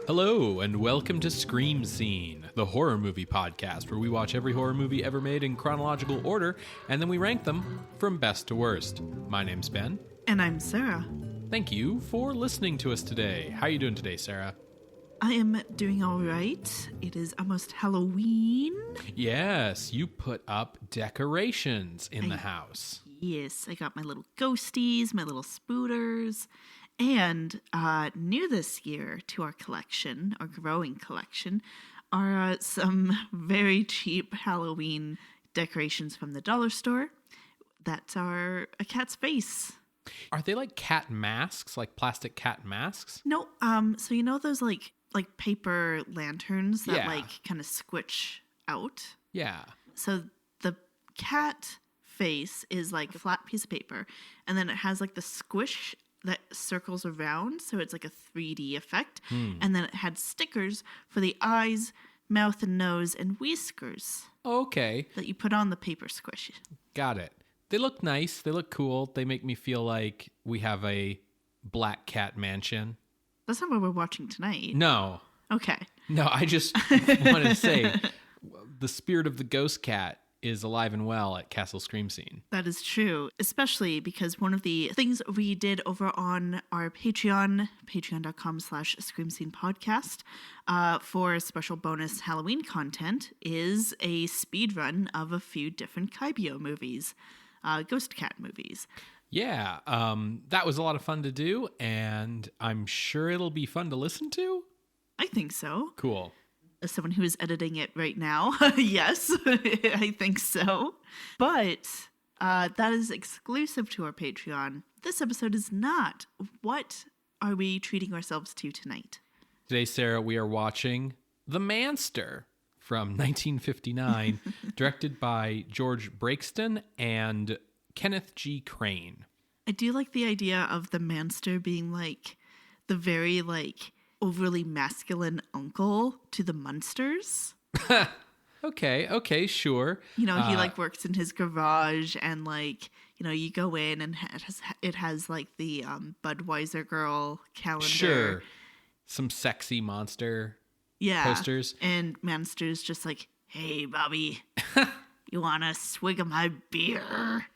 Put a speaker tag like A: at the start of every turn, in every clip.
A: Hello, and welcome to Scream Scene, the horror movie podcast where we watch every horror movie ever made in chronological order, and then we rank them from best to worst. My name's Ben.
B: And I'm Sarah.
A: Thank you for listening to us today. How are you doing today, Sarah?
B: I am doing all right. It is almost Halloween.
A: Yes, you put up decorations in the house.
B: Yes, I got my little ghosties, my little spooters. And new this year to our collection, our growing collection, are some very cheap Halloween decorations from the dollar store that are a cat's face.
A: Are they like cat masks, like plastic cat masks?
B: No, so you know those like paper lanterns that kind of squitch out?
A: Yeah.
B: So the cat face is like a flat piece of paper, and then it has like the squish that circles around, so it's like a 3D effect. And then it had stickers for the eyes, mouth and nose, and whiskers.
A: Okay.
B: That you put on the paper squish.
A: Got it. They look nice. They look cool. They make me feel like we have a black cat mansion.
B: That's not what we're watching tonight.
A: No.
B: Okay.
A: No, I just wanted to say the spirit of the ghost cat is alive and well at Castle Scream Scene.
B: That is true, especially because one of the things we did over on our Patreon, patreon.com/Scream Scene podcast, for special bonus Halloween content is a speed run of a few different Kaibyo movies, ghost cat movies.
A: Yeah, that was a lot of fun to do, and I'm sure it'll be fun to listen to.
B: I think so.
A: Cool.
B: As someone who is editing it right now, yes, I think so. But that is exclusive to our Patreon. This episode is not. What are we treating ourselves to tonight?
A: Today, Sarah, we are watching The MANSTER from 1959, directed by George Breakston and Kenneth G. Crane.
B: I do like the idea of the MANSTER being like the very overly masculine uncle to the Munsters.
A: Okay, sure.
B: You know, he works in his garage, and you go in and it has the Budweiser girl calendar.
A: Sure. Some sexy monster posters. And
B: MANSTER's just like, hey, Bobby, you want a swig of my beer?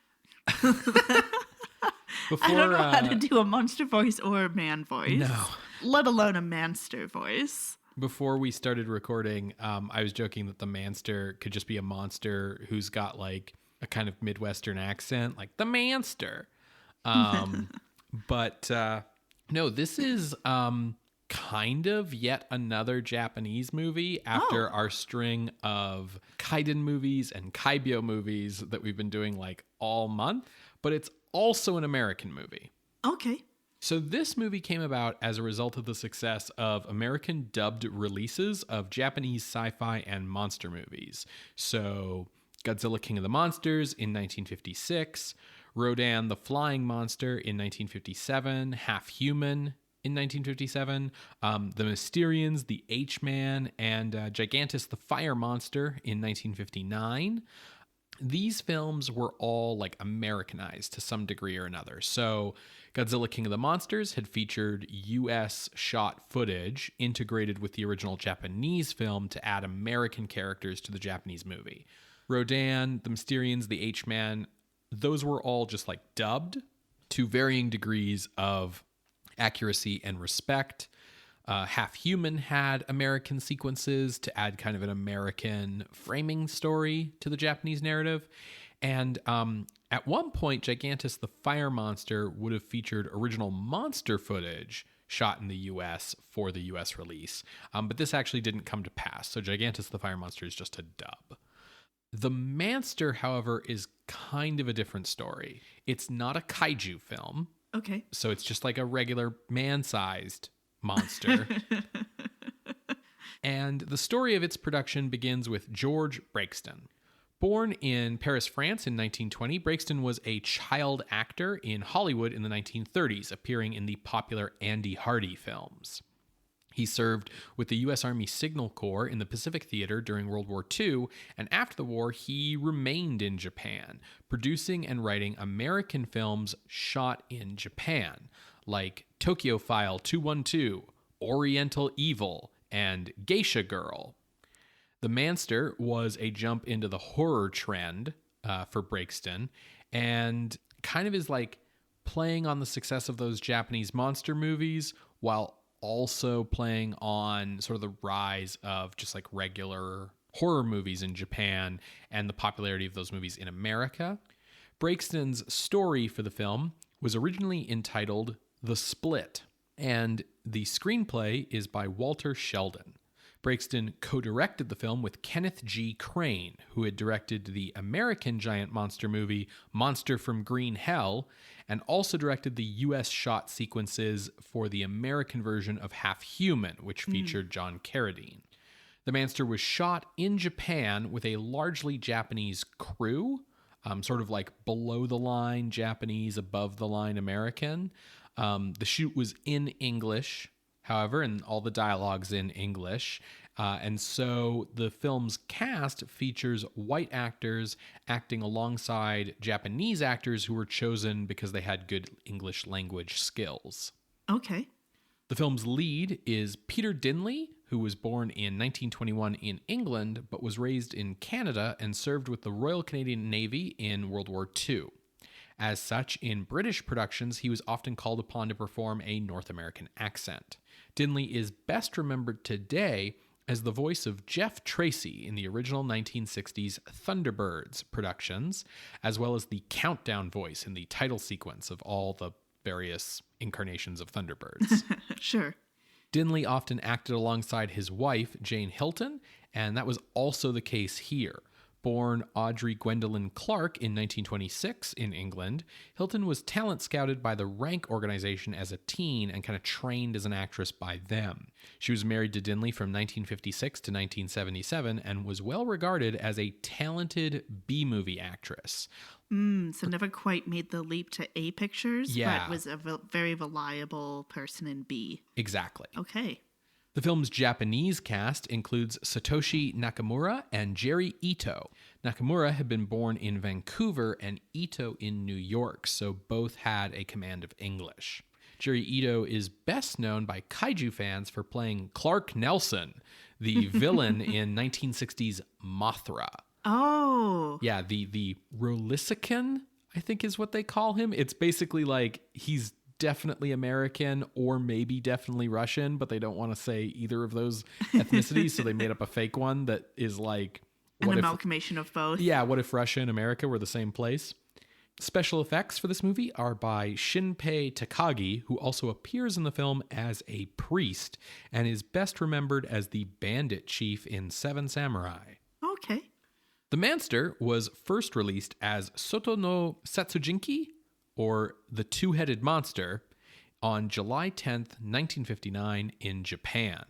B: I don't know how to do a monster voice or a man voice.
A: No.
B: Let alone a MANSTER voice.
A: Before we started recording, I was joking that the MANSTER could just be a monster who's got a kind of Midwestern accent, like the MANSTER. But no, this is kind of yet another Japanese movie after our string of Kaiden movies and Kaibyo movies that we've been doing all month. But it's also an American movie.
B: Okay.
A: So this movie came about as a result of the success of American dubbed releases of Japanese sci-fi and monster movies. So Godzilla King of the Monsters in 1956, Rodan the Flying Monster in 1957, Half Human in 1957, The Mysterians, The H-Man, and Gigantus the Fire Monster in 1959. These films were all Americanized to some degree or another. So Godzilla King of the Monsters had featured US shot footage integrated with the original Japanese film to add American characters to the Japanese movie. Rodan, The Mysterians, The H-Man, those were all just dubbed to varying degrees of accuracy and respect. Half Human had American sequences to add kind of an American framing story to the Japanese narrative. And at one point, Gigantus the Fire Monster would have featured original monster footage shot in the U.S. for the U.S. release. But this actually didn't come to pass. So Gigantus the Fire Monster is just a dub. The MANSTER, however, is kind of a different story. It's not a kaiju film.
B: Okay.
A: So it's just a regular man-sized monster. And the story of its production begins with George Breakston. Born in Paris, France in 1920, Breakston was a child actor in Hollywood in the 1930s, appearing in the popular Andy Hardy films. He served with the U.S. Army Signal Corps in the Pacific Theater during World War II, and after the war, he remained in Japan, producing and writing American films shot in Japan, like Tokyo File 212, Oriental Evil, and Geisha Girl. The Manster was a jump into the horror trend for Breakston, and kind of is like playing on the success of those Japanese monster movies while also playing on sort of the rise of just like regular horror movies in Japan and the popularity of those movies in America. Breakston's story for the film was originally entitled The Split, and the screenplay is by Walter Sheldon. Breakston co-directed the film with Kenneth G. Crane, who had directed the American giant monster movie Monster from Green Hell, and also directed the U.S. shot sequences for the American version of Half Human, which featured John Carradine. The Manster was shot in Japan with a largely Japanese crew, sort of like below-the-line Japanese, above-the-line American. The shoot was in English, however, and all the dialogue's in English. And so the film's cast features white actors acting alongside Japanese actors who were chosen because they had good English language skills.
B: Okay.
A: The film's lead is Peter Dinley, who was born in 1921 in England, but was raised in Canada and served with the Royal Canadian Navy in World War II. As such, in British productions, he was often called upon to perform a North American accent. Dinley is best remembered today as the voice of Jeff Tracy in the original 1960s Thunderbirds productions, as well as the countdown voice in the title sequence of all the various incarnations of Thunderbirds.
B: Sure.
A: Dinley often acted alongside his wife, Jane Hilton, and that was also the case here. Born Audrey Gwendolyn Clark in 1926 in England, Hilton was talent scouted by the Rank organization as a teen and kind of trained as an actress by them. She was married to Dinley from 1956 to 1977 and was well regarded as a talented B-movie actress.
B: So never quite made the leap to A pictures,
A: Yeah.
B: but was a very reliable person in B.
A: Exactly.
B: Okay.
A: The film's Japanese cast includes Satoshi Nakamura and Jerry Ito. Nakamura had been born in Vancouver and Ito in New York, so both had a command of English. Jerry Ito is best known by kaiju fans for playing Clark Nelson, the villain in 1960's Mothra.
B: Oh.
A: Yeah, the Rolisican, I think is what they call him. It's basically like he's definitely American or maybe definitely Russian, but they don't want to say either of those ethnicities, so they made up a fake one that is like
B: An amalgamation of both.
A: Yeah, what if Russia and America were the same place? Special effects for this movie are by Shinpei Takagi, who also appears in the film as a priest and is best remembered as the bandit chief in Seven Samurai.
B: Okay.
A: The Manster was first released as SŌTŌ NO SATSUJINKI, or The Two-Headed Monster, on July 10th, 1959 in Japan.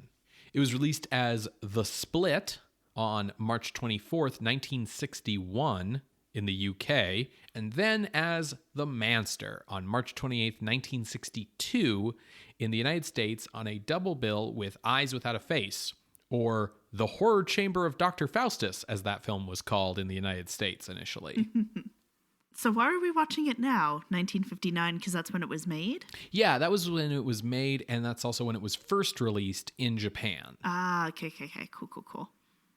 A: It was released as The Split on March 24th, 1961 in the UK, and then as The Manster on March 28th, 1962 in the United States on a double bill with Eyes Without a Face, or The Horror Chamber of Dr. Faustus, as that film was called in the United States initially.
B: So why are we watching it now, 1959, because that's when it was made?
A: Yeah, that was when it was made, and that's also when it was first released in Japan.
B: Ah, okay. Cool.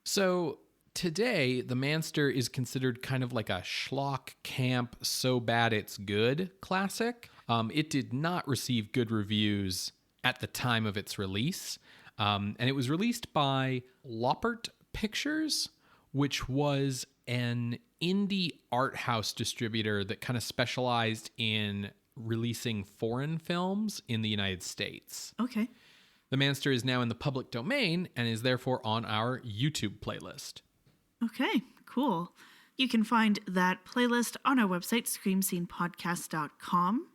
A: So today, The Manster is considered kind of like a schlock camp, so bad it's good classic. It did not receive good reviews at the time of its release, and it was released by Loppert Pictures, which was an indie art house distributor that kind of specialized in releasing foreign films in the United States.
B: Okay.
A: The Manster is now in the public domain and is therefore on our YouTube playlist.
B: Okay, cool. You can find that playlist on our website, screamscenepodcast.com.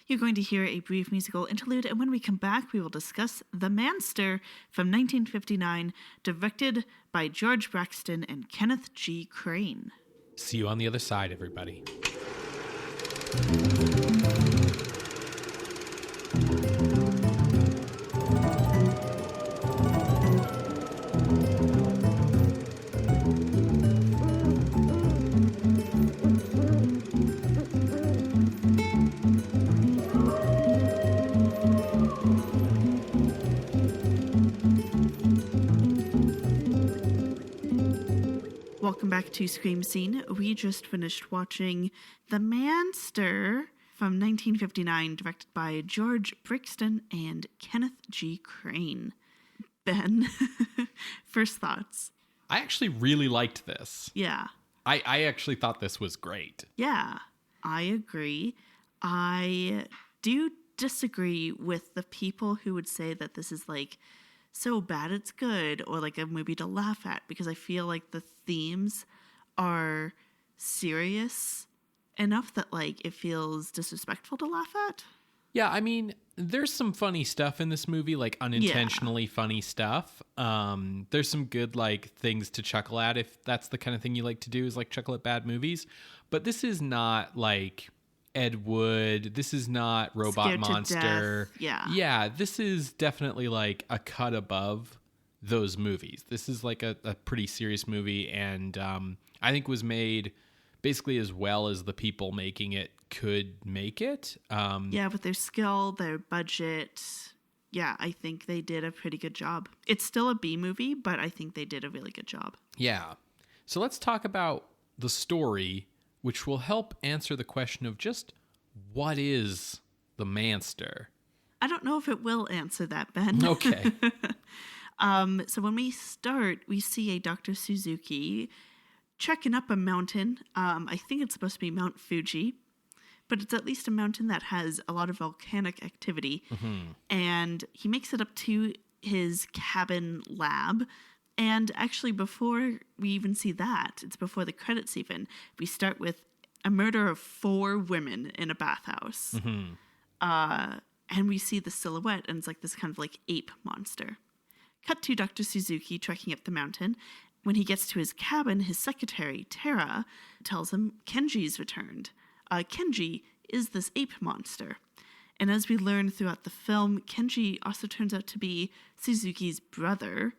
B: You're going to hear a brief musical interlude, and when we come back, we will discuss The Manster from 1959, directed by George Breakston and Kenneth G. Crane.
A: See you on the other side, everybody.
B: Welcome back to Scream Scene. We just finished watching The MANSTER from 1959, directed by George Breakston and Kenneth G. Crane. Ben, first thoughts?
A: I actually really liked this.
B: Yeah.
A: I actually thought this was great.
B: Yeah, I agree. I do disagree with the people who would say that this is like so bad it's good or like a movie to laugh at, because I feel like the themes are serious enough that like it feels disrespectful to laugh at.
A: Yeah, I mean, there's some funny stuff in this movie, like unintentionally funny stuff. There's some good like things to chuckle at if that's the kind of thing you like to do, is like chuckle at bad movies. But this is not like Ed Wood. This is not Robot
B: Scared to
A: Monster.
B: Death.
A: Yeah, this is definitely like a cut above those movies. This is like a pretty serious movie, and I think was made basically as well as the people making it could make it.
B: Yeah, with their skill, their budget. Yeah, I think they did a pretty good job. It's still a B movie, but I think they did a really good job.
A: Yeah. So let's talk about the story, which will help answer the question of just what is the MANSTER?
B: I don't know if it will answer that, Ben.
A: Okay.
B: So when we start, we see a Dr. Suzuki trekking up a mountain. I think it's supposed to be Mount Fuji, but it's at least a mountain that has a lot of volcanic activity. Mm-hmm. And he makes it up to his cabin lab. And actually, before we even see that, it's before the credits even, we start with a murder of 4 women in a bathhouse. Mm-hmm. And we see the silhouette, and it's like this kind of like ape monster. Cut to Dr. Suzuki trekking up the mountain. When he gets to his cabin, his secretary, Tara, tells him Kenji's returned. Kenji is this ape monster. And as we learn throughout the film, Kenji also turns out to be Suzuki's brother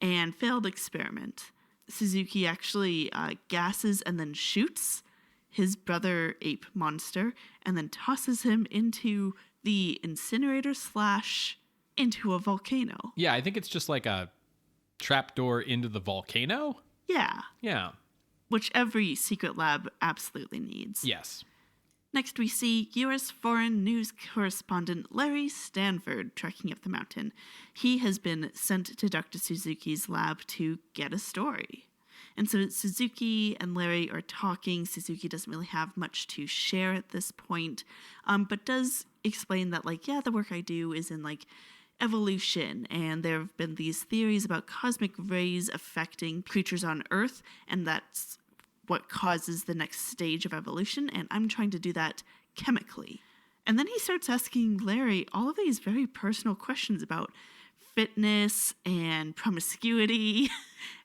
B: and failed experiment. Suzuki actually gasses and then shoots his brother ape monster and then tosses him into the incinerator / into a volcano.
A: Yeah, I think it's just like a trapdoor into the volcano.
B: Yeah.
A: Yeah.
B: Which every secret lab absolutely needs.
A: Yes.
B: Next, we see U.S. foreign news correspondent Larry Stanford trekking up the mountain. He has been sent to Dr. Suzuki's lab to get a story. And so Suzuki and Larry are talking. Suzuki doesn't really have much to share at this point, but does explain that, like, yeah, the work I do is in, like, evolution, and there have been these theories about cosmic rays affecting creatures on Earth, and that's what causes the next stage of evolution, and I'm trying to do that chemically. And then he starts asking Larry all of these very personal questions about fitness and promiscuity.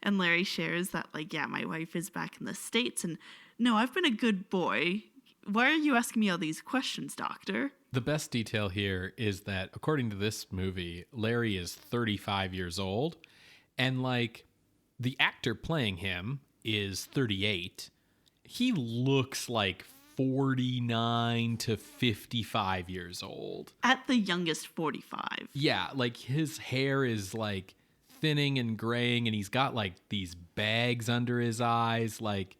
B: And Larry shares that, like, yeah, my wife is back in the States, and no, I've been a good boy. Why are you asking me all these questions, doctor?
A: The best detail here is that, according to this movie, Larry is 35 years old, and, like, the actor playing him is 38. He looks like 49 to 55 years old. At
B: the youngest, 45.
A: Yeah, like, his hair is, like, thinning and graying, and he's got, like, these bags under his eyes. Like,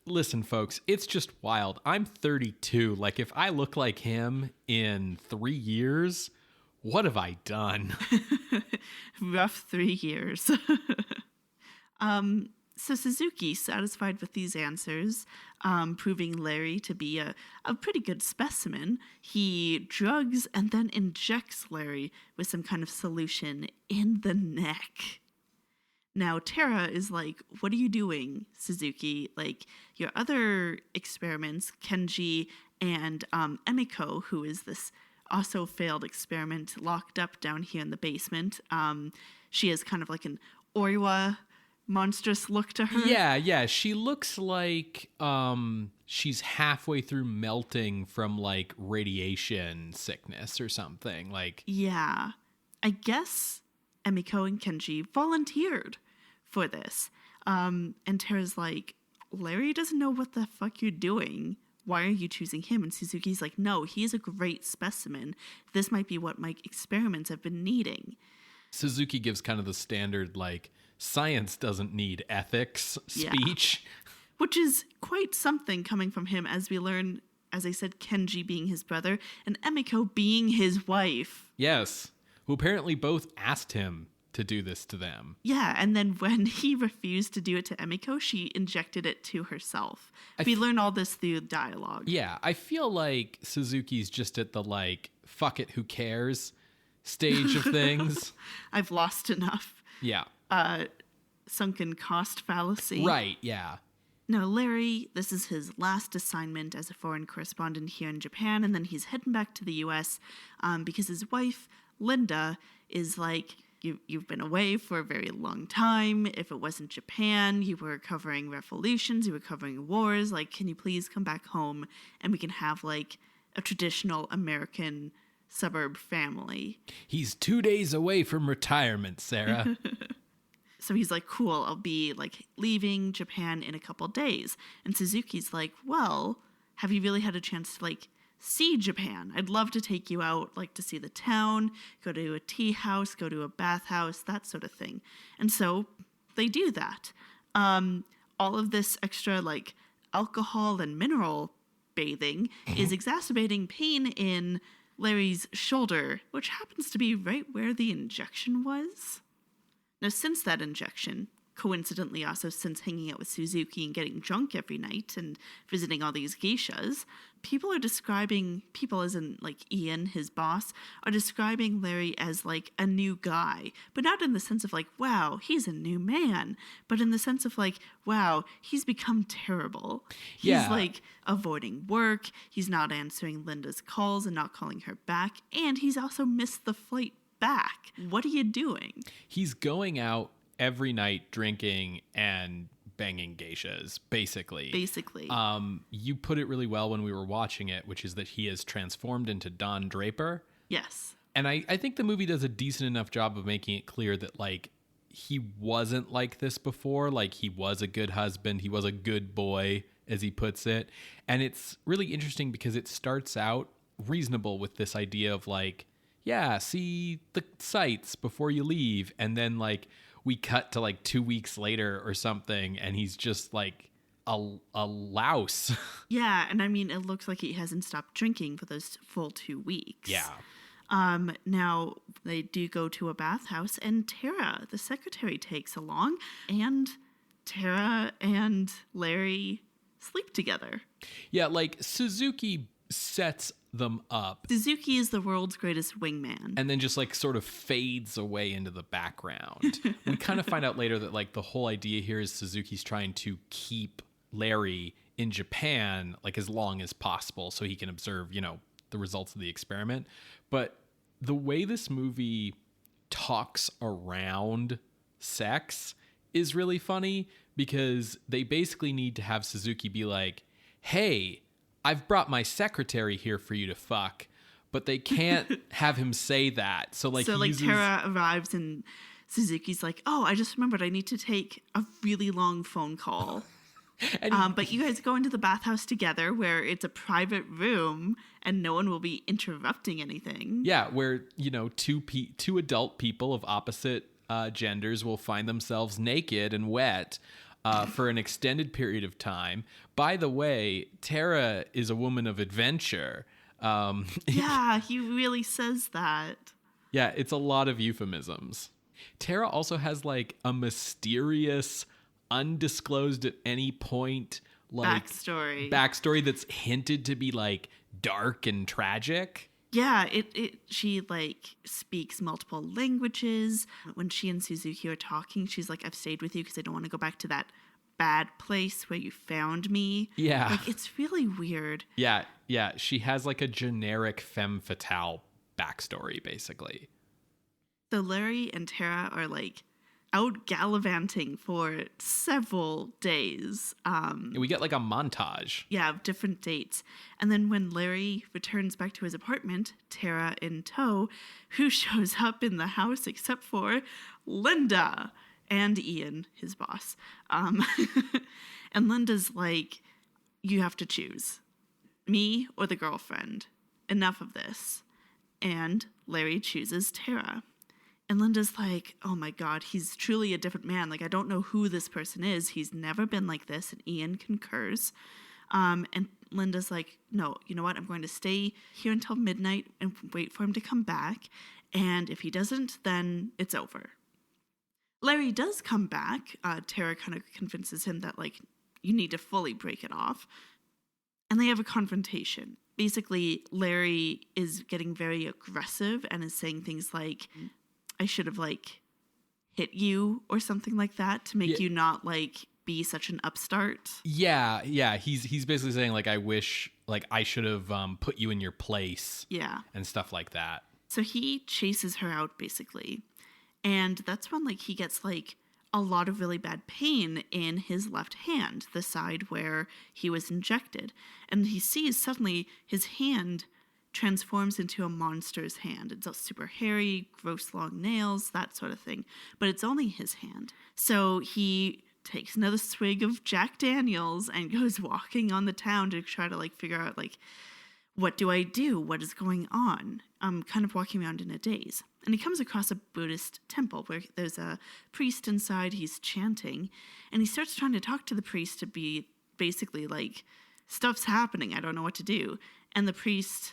A: listen, folks, it's just wild. I'm 32. Like, if I look like him in 3 years, what have I done?
B: Rough 3 years. So Suzuki, satisfied with these answers, proving Larry to be a pretty good specimen, he drugs and then injects Larry with some kind of solution in the neck. Now, Tara is like, what are you doing, Suzuki? Like, your other experiments, Kenji and Emiko, who is this also failed experiment locked up down here in the basement. She has kind of like an Oiwa monstrous look to her.
A: Yeah. She looks like she's halfway through melting from, like, radiation sickness or something. Like,
B: yeah. I guess Emiko and Kenji volunteered for this. And Tara's like, Larry doesn't know what the fuck you're doing. Why are you choosing him? And Suzuki's like, no, he's a great specimen. This might be what my experiments have been needing.
A: Suzuki gives kind of the standard, like, science doesn't need ethics
B: Yeah.
A: speech.
B: Which is quite something coming from him, as we learn, as I said, Kenji being his brother and Emiko being his wife.
A: Yes, who apparently both asked him to do this to them.
B: Yeah, and then when he refused to do it to Emiko, she injected it to herself. We learn all this through dialogue.
A: Yeah, I feel like Suzuki's just at the like, fuck it, who cares stage of things.
B: I've lost enough.
A: Yeah.
B: Sunken cost fallacy.
A: Right, yeah.
B: No, Larry, this is his last assignment as a foreign correspondent here in Japan, and then he's heading back to the U.S. Because his wife, Linda, is like, you've been away for a very long time. If it wasn't Japan, you were covering revolutions, you were covering wars. Like, can you please come back home and we can have, like, a traditional American suburb family?
A: He's 2 days away from retirement, Sarah.
B: So he's like, cool, I'll be like leaving Japan in a couple days. And Suzuki's like, well, have you really had a chance to like see Japan? I'd love to take you out, like to see the town, go to a tea house, go to a bathhouse, that sort of thing. And so they do that. All of this extra like alcohol and mineral bathing is exacerbating pain in Larry's shoulder, which happens to be right where the injection was. Now, since that injection, coincidentally also since hanging out with Suzuki and getting drunk every night and visiting all these geishas, people as in like Ian, his boss, are describing Larry as like a new guy, but not in the sense of like, wow, he's a new man, but in the sense of like, wow, he's become terrible.
A: Yeah.
B: He's like avoiding work, he's not answering Linda's calls and not calling her back, and he's also missed the flight back. What are you doing?
A: He's going out every night drinking and banging geishas, basically. You put it really well when we were watching it, which is that he has transformed into Don Draper.
B: Yes.
A: And I think the movie does a decent enough job of making it clear that, like, he wasn't like this before. Like, he was a good husband. He was a good boy, as he puts it. And it's really interesting because it starts out reasonable with this idea of, like, yeah, see the sights before you leave. And then, like, we cut to, like, 2 weeks later or something, and he's just, like, a louse.
B: Yeah, and I mean, it looks like he hasn't stopped drinking for those full 2 weeks.
A: Yeah.
B: Now, they do go to a bathhouse, and Tara, the secretary, takes along, and Tara and Larry sleep together.
A: Yeah, like, Suzuki sets them up.
B: Suzuki is the world's greatest wingman.
A: And then just like sort of fades away into the background. We kind of find out later that like the whole idea here is Suzuki's trying to keep Larry in Japan like as long as possible so he can observe, you know, the results of the experiment. But the way this movie talks around sex is really funny because they basically need to have Suzuki be like, hey, I've brought my secretary here for you to fuck, but they can't have him say that. So
B: Tara arrives and Suzuki's like, oh, I just remembered I need to take a really long phone call. But you guys go into the bathhouse together where it's a private room and no one will be interrupting anything.
A: Yeah, where, you know, two adult people of opposite genders will find themselves naked and wet for an extended period of time. By the way, Tara is a woman of adventure.
B: Yeah, he really says that.
A: Yeah, it's a lot of euphemisms. Tara also has like a mysterious, undisclosed at any point, like backstory that's hinted to be like dark and tragic.
B: Yeah, she like speaks multiple languages. When she and Suzuki are talking, she's like, I've stayed with you because I don't want to go back to that bad place where you found me.
A: Yeah.
B: Like, it's really weird.
A: Yeah. She has like a generic femme fatale backstory, basically.
B: So Larry and Tara are like out gallivanting for several days.
A: We get like a montage.
B: Yeah, of different dates. And then when Larry returns back to his apartment, Tara in tow, who shows up in the house except for Linda and Ian, his boss. And Linda's like, you have to choose me or the girlfriend. Enough of this. And Larry chooses Tara. And Linda's like, oh my God, he's truly a different man. Like, I don't know who this person is. He's never been like this. And Ian concurs. And Linda's like, no, you know what? I'm going to stay here until midnight and wait for him to come back. And if he doesn't, then it's over. Larry does come back. Tara kind of convinces him that, like, you need to fully break it off. And they have a confrontation. Basically, Larry is getting very aggressive and is saying things like, I should have, like, hit you or something like that to make you not, like, be such an upstart.
A: Yeah. He's basically saying, like, I wish, like, I should have put you in your place.
B: Yeah.
A: And stuff like that.
B: So he chases her out, basically. And that's when, like, he gets, like, a lot of really bad pain in his left hand, the side where he was injected. And he sees suddenly his hand transforms into a monster's hand. It's all super hairy, gross long nails, that sort of thing. But it's only his hand. So he takes another swig of Jack Daniels and goes walking on the town to try to, like, figure out, like, what do I do? What is going on? I'm kind of walking around in a daze. And he comes across a Buddhist temple where there's a priest inside. He's chanting. And he starts trying to talk to the priest to be basically like, stuff's happening. I don't know what to do. And the priest,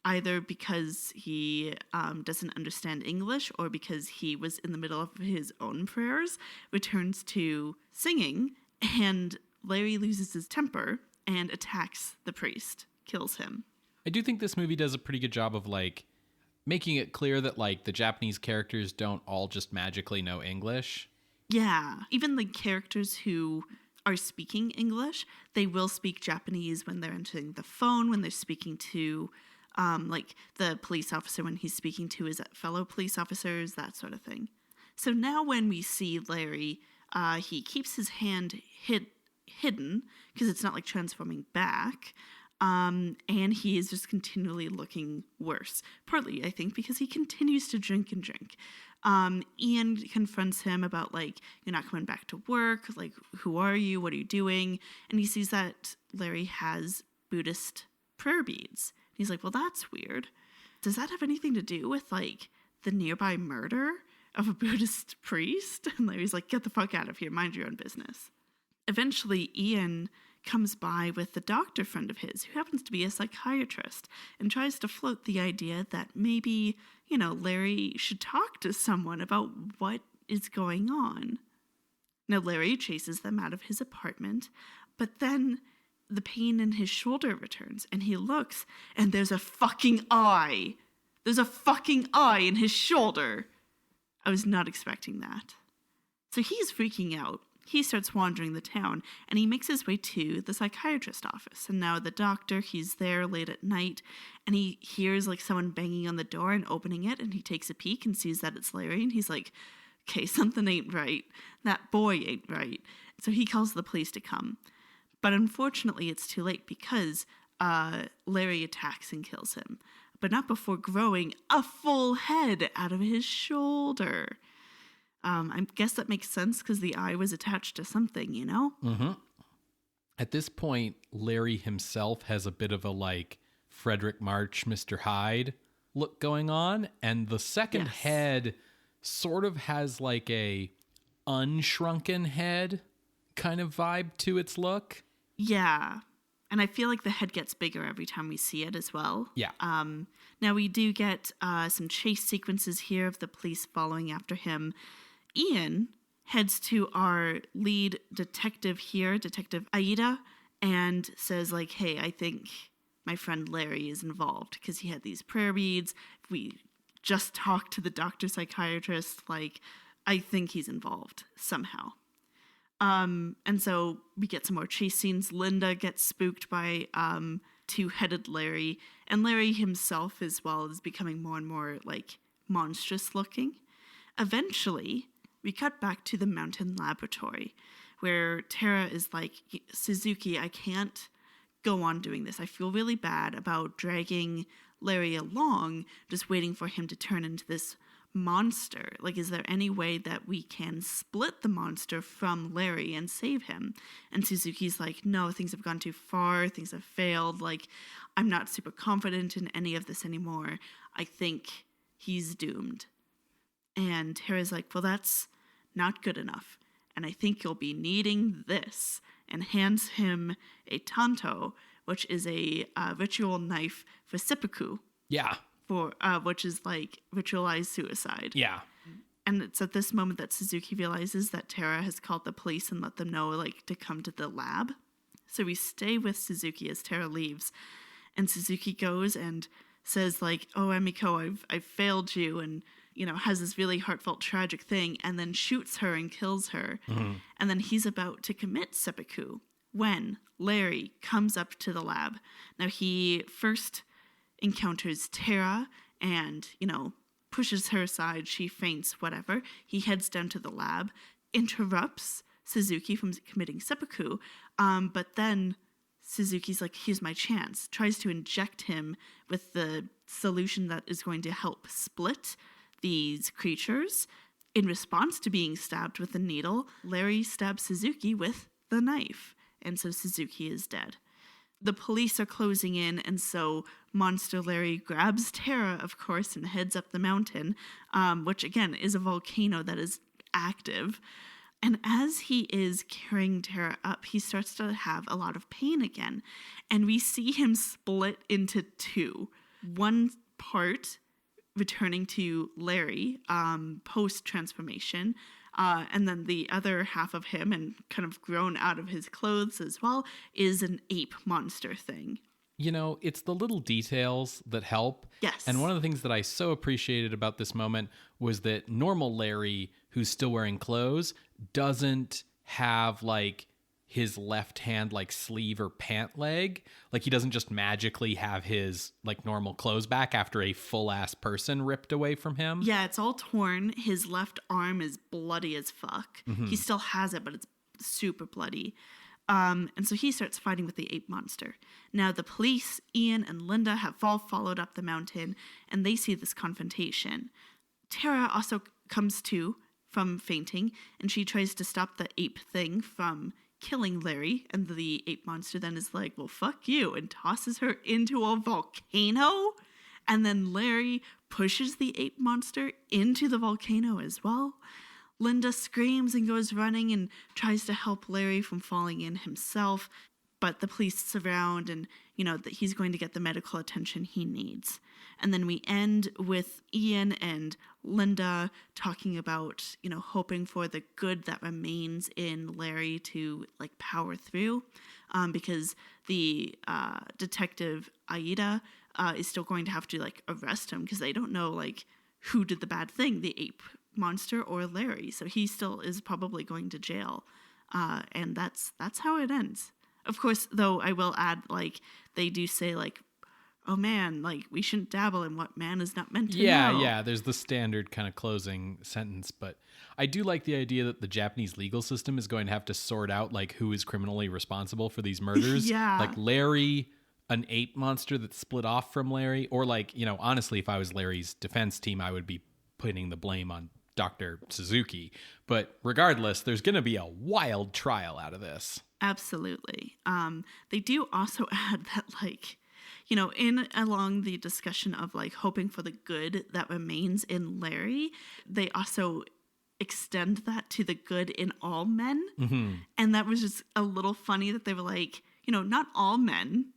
B: either because he doesn't understand English or because he was in the middle of his own prayers, returns to singing. And Larry loses his temper and attacks the priest, kills him.
A: I do think this movie does a pretty good job of, like, making it clear that, like, the Japanese characters don't all just magically know English.
B: Yeah. Even the characters who are speaking English, they will speak Japanese when they're entering the phone, when they're speaking to, like, the police officer, when he's speaking to his fellow police officers, that sort of thing. So now when we see Larry, he keeps his hand hidden because it's not, like, transforming back. And he is just continually looking worse. Partly, I think, because he continues to drink and drink. Ian confronts him about, like, you're not coming back to work. Like, who are you? What are you doing? And he sees that Larry has Buddhist prayer beads. He's like, well, that's weird. Does that have anything to do with, like, the nearby murder of a Buddhist priest? And Larry's like, get the fuck out of here. Mind your own business. Eventually, Ian comes by with the doctor friend of his, who happens to be a psychiatrist, and tries to float the idea that maybe, you know, Larry should talk to someone about what is going on. Now, Larry chases them out of his apartment, but then the pain in his shoulder returns, and he looks, and there's a fucking eye. There's a fucking eye in his shoulder. I was not expecting that. So he's freaking out. He starts wandering the town, and he makes his way to the psychiatrist office. And now the doctor, he's there late at night, and he hears, like, someone banging on the door and opening it, and he takes a peek and sees that it's Larry, and he's like, okay, something ain't right. That boy ain't right. So he calls the police to come. But unfortunately, it's too late because Larry attacks and kills him, but not before growing a full head out of his shoulder. I guess that makes sense because the eye was attached to something, you know?
A: Mm-hmm. At this point, Larry himself has a bit of a, like, Frederick March, Mr. Hyde look going on. And the second head sort of has, like, a unshrunken head kind of vibe to its look.
B: Yeah. And I feel like the head gets bigger every time we see it as well.
A: Yeah.
B: Now we do get some chase sequences here of the police following after him. Ian heads to our lead detective here, Detective Aida, and says, like, hey, I think my friend Larry is involved because he had these prayer beads. We just talked to the doctor psychiatrist. Like, I think he's involved somehow. And so we get some more chase scenes. Linda gets spooked by two-headed Larry, and Larry himself as well is becoming more and more, like, monstrous looking. Eventually, we cut back to the mountain laboratory where Tara is like, Suzuki, I can't go on doing this. I feel really bad about dragging Larry along, just waiting for him to turn into this monster. Like, is there any way that we can split the monster from Larry and save him? And Suzuki's like, no, things have gone too far. Things have failed. Like, I'm not super confident in any of this anymore. I think he's doomed. And Tara's like, well, that's not good enough. And I think you'll be needing this. And hands him a tanto, which is a ritual knife for seppuku.
A: Yeah.
B: For which is like ritualized suicide.
A: Yeah.
B: And it's at this moment that Suzuki realizes that Tara has called the police and let them know, like, to come to the lab. So we stay with Suzuki as Tara leaves. And Suzuki goes and says, like, oh, Emiko, I've failed you. And, you know, has this really heartfelt, tragic thing. And then shoots her and kills her. Mm-hmm. And then he's about to commit seppuku when Larry comes up to the lab. Now, he first encounters Tara and, you know, pushes her aside. She faints, whatever. He heads down to the lab, interrupts Suzuki from committing seppuku. But then Suzuki's like, here's my chance. Tries to inject him with the solution that is going to help split these creatures. In response to being stabbed with a needle, Larry stabs Suzuki with the knife. And so Suzuki is dead. The police are closing in, and so Monster Larry grabs Tara, of course, and heads up the mountain, which, again, is a volcano that is active. And as he is carrying Tara up, he starts to have a lot of pain again. And we see him split into two. One part returning to Larry post-transformation, and then the other half of him, and kind of grown out of his clothes as well, is an ape monster thing.
A: You know, it's the little details that help.
B: Yes.
A: And one of the things that I so appreciated about this moment was that normal Larry, who's still wearing clothes, doesn't have, like, his left hand, like, sleeve or pant leg. Like, he doesn't just magically have his, like, normal clothes back after a full-ass person ripped away from him.
B: Yeah, it's all torn. His left arm is bloody as fuck. Mm-hmm. He still has it, but it's super bloody. And so he starts fighting with the ape monster. Now, the police, Ian and Linda, have all followed up the mountain, and they see this confrontation. Tara also comes to from fainting, and she tries to stop the ape thing from killing Larry, and the ape monster then is like, well, fuck you, and tosses her into a volcano. And then Larry pushes the ape monster into the volcano as well. Linda screams and goes running and tries to help Larry from falling in himself, but the police surround and, you know, that he's going to get the medical attention he needs. And then we end with Ian and Linda talking about, you know, hoping for the good that remains in Larry to, like, power through, because the detective Aida is still going to have to, like, arrest him because they don't know, like, who did the bad thing, the ape monster or Larry. So he still is probably going to jail. And that's how it ends. Of course, though, I will add, like, they do say, like, oh man, like, we shouldn't dabble in what man is not meant to know.
A: Yeah, there's the standard kind of closing sentence, but I do like the idea that the Japanese legal system is going to have to sort out, like, who is criminally responsible for these murders.
B: Yeah.
A: Like, Larry, an ape monster that split off from Larry, or, like, you know, honestly, if I was Larry's defense team, I would be putting the blame on Dr. Suzuki. But regardless, there's going to be a wild trial out of this.
B: Absolutely. They do also add that, like, you know, in along the discussion of, like, hoping for the good that remains in Larry, they also extend that to the good in all men. Mm-hmm. And that was just a little funny that they were like, you know, not all men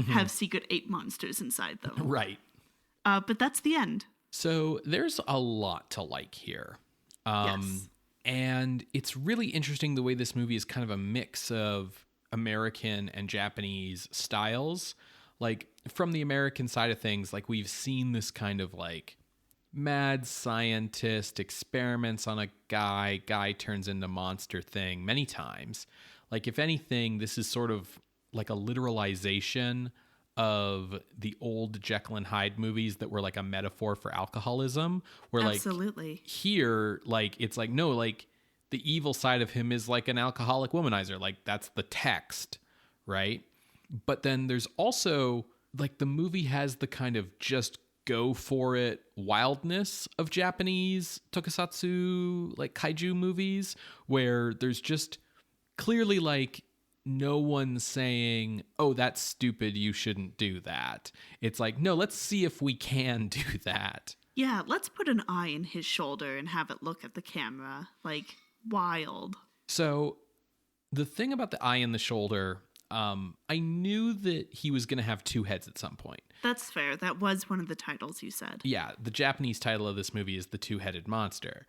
B: have secret ape monsters inside them.
A: Right.
B: But that's the end.
A: So there's a lot to like here.
B: Yes.
A: And it's really interesting the way this movie is kind of a mix of American and Japanese styles. Like, from the American side of things, like, we've seen this kind of, like, mad scientist experiments on a guy turns into monster thing many times. Like, if anything, this is sort of like a literalization of the old Jekyll and Hyde movies that were, like, a metaphor for alcoholism, where, like,
B: absolutely,
A: here, like, it's like, no, like, the evil side of him is like an alcoholic womanizer. Like, that's the text, right? But then there's also, like, the movie has the kind of just go for it wildness of Japanese tokusatsu, like, kaiju movies, where there's just clearly, like, no one's saying, oh, that's stupid, you shouldn't do that. It's like, no, let's see if we can do that.
B: Yeah, let's put an eye in his shoulder and have it look at the camera. Like, wild.
A: So the thing about the eye in the shoulder, I knew that he was going to have two heads at some point.
B: That's fair. That was one of the titles you said.
A: Yeah, the Japanese title of this movie is The Two-Headed Monster.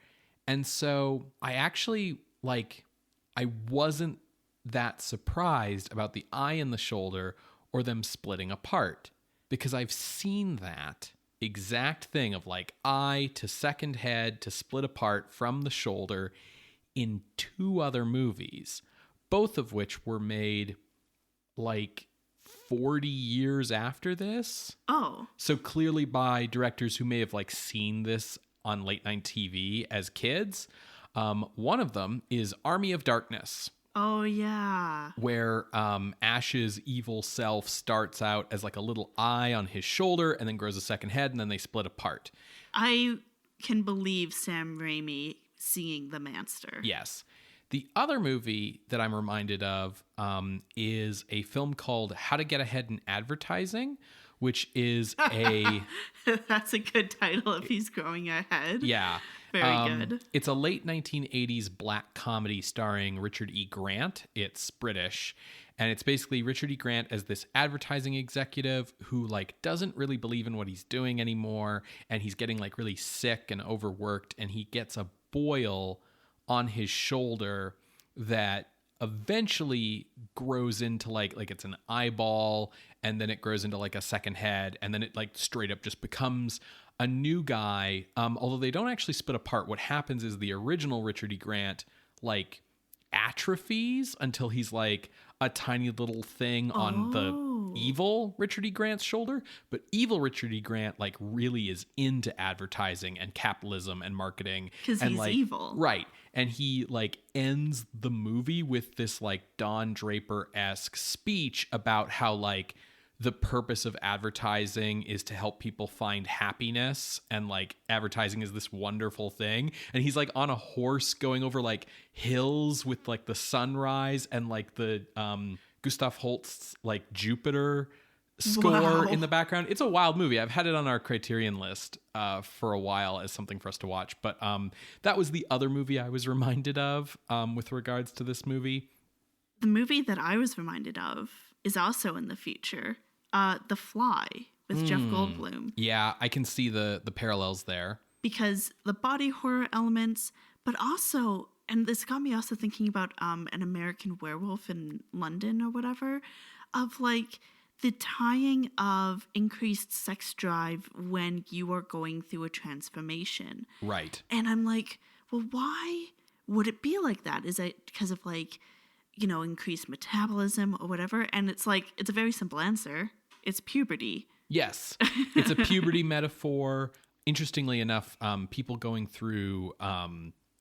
A: And so I actually, I wasn't that surprised about the eye in the shoulder or them splitting apart, because I've seen that exact thing of eye to second head to split apart from the shoulder in two other movies, both of which were made 40 years after this.
B: Oh.
A: So clearly by directors who may have seen this on late night TV as kids. One of them is Army of Darkness.
B: Oh, yeah.
A: Where Ash's evil self starts out as a little eye on his shoulder and then grows a second head, and then they split apart.
B: I can believe Sam Raimi seeing the MANSTER.
A: Yes. The other movie that I'm reminded of is a film called How to Get Ahead in Advertising, which is a...
B: That's a good title if he's growing ahead.
A: Yeah.
B: Very good.
A: It's a late 1980s black comedy starring Richard E. Grant. It's British. And it's basically Richard E. Grant as this advertising executive who doesn't really believe in what he's doing anymore. And he's getting really sick and overworked. And he gets a boil on his shoulder that eventually grows into like it's an eyeball, and then it grows into a second head, and then it straight up just becomes a new guy. Although they don't actually split apart. What happens is the original Richard E. Grant atrophies until he's a tiny little thing on the evil Richard E. Grant's shoulder. But evil Richard E. Grant really is into advertising and capitalism and marketing.
B: Because he's evil.
A: Right. And he ends the movie with this Don Draper-esque speech about how the purpose of advertising is to help people find happiness, and advertising is this wonderful thing. And he's on a horse going over hills with the sunrise and the Gustav Holst's Jupiter score in the background. It's a wild movie. I've had it on our Criterion list for a while as something for us to watch. But that was the other movie I was reminded of with regards to this movie.
B: The movie that I was reminded of is also in the future. The Fly with Jeff Goldblum.
A: Yeah, I can see the parallels there.
B: Because the body horror elements, but also, and this got me also thinking about an American Werewolf in London or whatever, of the tying of increased sex drive when you are going through a transformation.
A: Right.
B: And I'm well, why would it be like that? Is it because of increased metabolism or whatever? And it's it's a very simple answer. It's puberty.
A: Yes. It's a puberty metaphor. Interestingly enough, people going through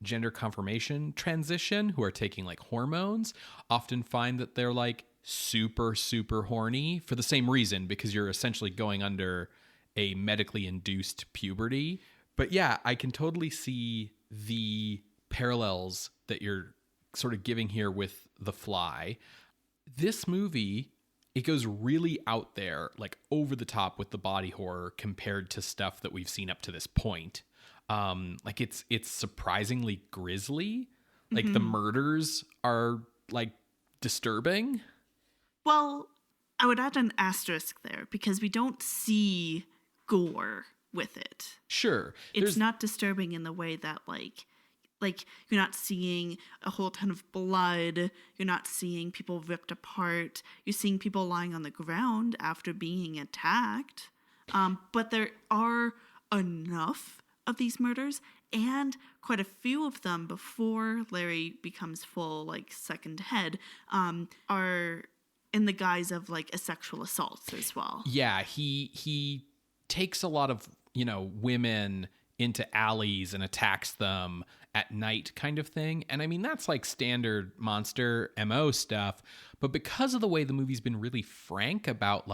A: gender confirmation transition who are taking hormones often find that they're super, super horny for the same reason, because you're essentially going under a medically induced puberty. But yeah, I can totally see the parallels that you're sort of giving here with The Fly. This movie, it goes really out there, over the top with the body horror compared to stuff that we've seen up to this point. It's surprisingly grisly. The murders are disturbing.
B: Well, I would add an asterisk there because we don't see gore with it.
A: Sure.
B: It's not disturbing in the way that you're not seeing a whole ton of blood. You're not seeing people ripped apart. You're seeing people lying on the ground after being attacked. But there are enough of these murders, and quite a few of them before Larry becomes full second head are in the guise of a sexual assault as well.
A: Yeah, he takes a lot of women into alleys and attacks them at night kind of thing. And I mean, that's standard monster MO stuff. But because of the way the movie's been really frank about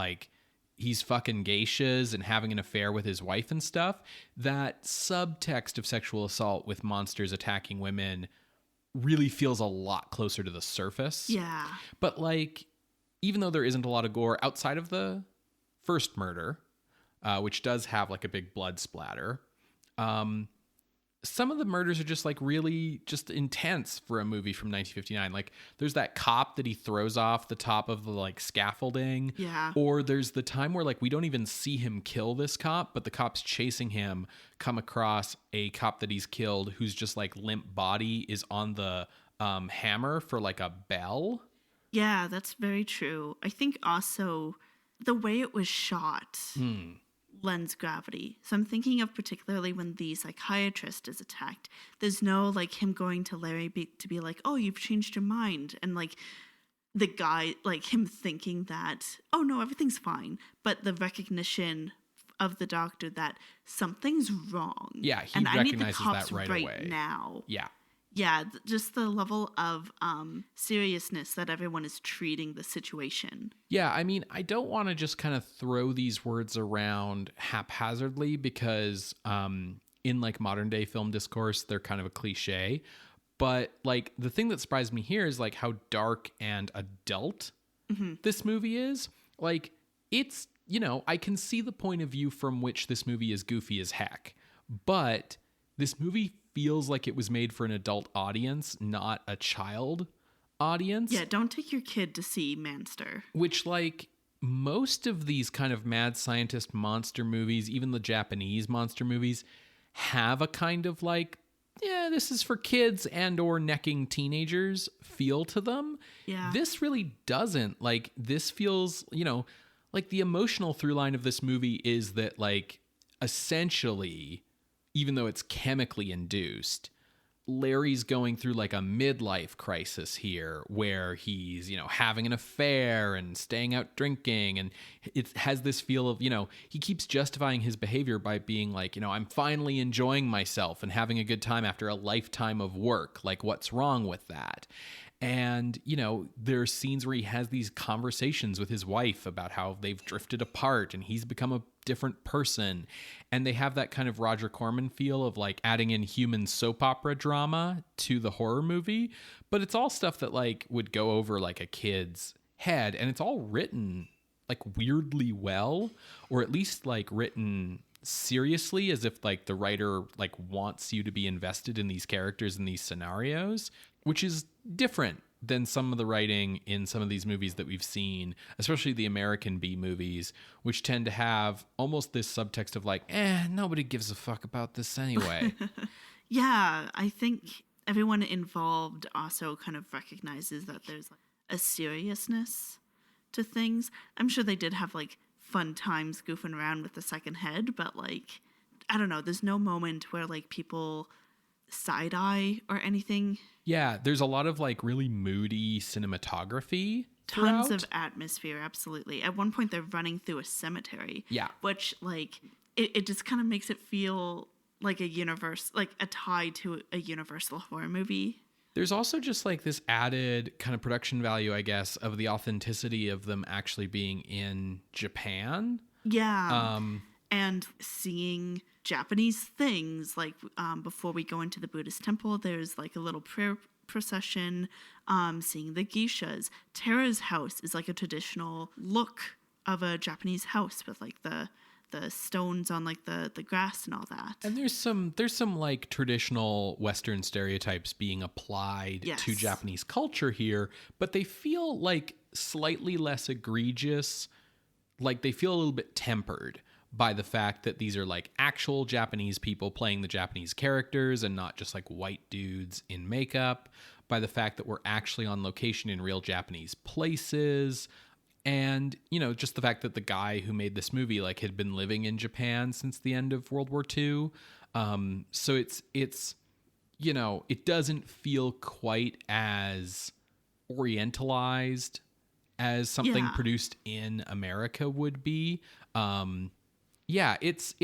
A: he's fucking geishas and having an affair with his wife and stuff, that subtext of sexual assault with monsters attacking women really feels a lot closer to the surface.
B: Yeah.
A: But even though there isn't a lot of gore outside of the first murder, which does have a big blood splatter, Some of the murders are just like really just intense for a movie from 1959. Like there's that cop that he throws off the top of the like scaffolding.
B: Yeah.
A: Or there's the time where like we don't even see him kill this cop, but the cops chasing him come across a cop that he's killed who's just like limp body is on the hammer for like a bell.
B: Yeah, that's very true. I think also the way it was shot lends gravity. So I'm thinking of particularly when the psychiatrist is attacked. There's no like him going to Larry to be like, oh, you've changed your mind. And like the guy, like him thinking that, oh no, everything's fine. But the recognition of the doctor that something's wrong.
A: Yeah, he
B: and
A: recognizes
B: I need the cops
A: that right away.
B: now.
A: Yeah.
B: Yeah, just the level of seriousness that everyone is treating the situation.
A: Yeah, I mean, I don't want to just kind of throw these words around haphazardly because in like modern day film discourse, they're kind of a cliche. But like the thing that surprised me here is like how dark and adult this movie is. Like it's, you know, I can see the point of view from which this movie is goofy as heck. But this movie feels like it was made for an adult audience, not a child audience.
B: Yeah, don't take your kid to see MANSTER.
A: Which, like, most of these kind of mad scientist monster movies, even the Japanese monster movies, have a kind of like, yeah, this is for kids and or necking teenagers feel to them.
B: Yeah.
A: This really doesn't. Like, this feels, you know, like the emotional through line of this movie is that, like, essentially, even though it's chemically induced, Larry's going through like a midlife crisis here where he's, you know, having an affair and staying out drinking. And it has this feel of, you know, he keeps justifying his behavior by being like, you know, I'm finally enjoying myself and having a good time after a lifetime of work. Like, what's wrong with that? And, you know, there are scenes where he has these conversations with his wife about how they've drifted apart and he's become a different person. And they have that kind of Roger Corman feel of like adding in human soap opera drama to the horror movie. But it's all stuff that like would go over like a kid's head. And it's all written like weirdly well, or at least like written seriously, as if like the writer like wants you to be invested in these characters and these scenarios, which is different than some of the writing in some of these movies that we've seen, especially the American B movies, which tend to have almost this subtext of like, nobody gives a fuck about this anyway.
B: Yeah, I think everyone involved also kind of recognizes that there's like a seriousness to things. I'm sure they did have like fun times goofing around with the second head, but like, I don't know, there's no moment where like people side-eye or anything.
A: Yeah, there's a lot of like really moody cinematography
B: Tons
A: throughout.
B: of atmosphere, absolutely. At one point they're running through a cemetery.
A: Yeah.
B: Which like it just kind of makes it feel like a universe, like a tie to a Universal horror movie.
A: There's also just like this added kind of production value, I guess, of the authenticity of them actually being in Japan.
B: Yeah. And seeing Japanese things, like before we go into the Buddhist temple, there's like a little prayer procession, seeing the geishas. Tara's house is like a traditional look of a Japanese house with like the stones on like the grass and all that.
A: And there's some like traditional Western stereotypes being applied to Japanese culture here, but they feel like slightly less egregious. Like they feel a little bit tempered by the fact that these are like actual Japanese people playing the Japanese characters and not just like white dudes in makeup, by the fact that we're actually on location in real Japanese places. And, you know, just the fact that the guy who made this movie like had been living in Japan since the end of World War II. So it's, you know, it doesn't feel quite as orientalized as something produced in America would be. Yeah, it's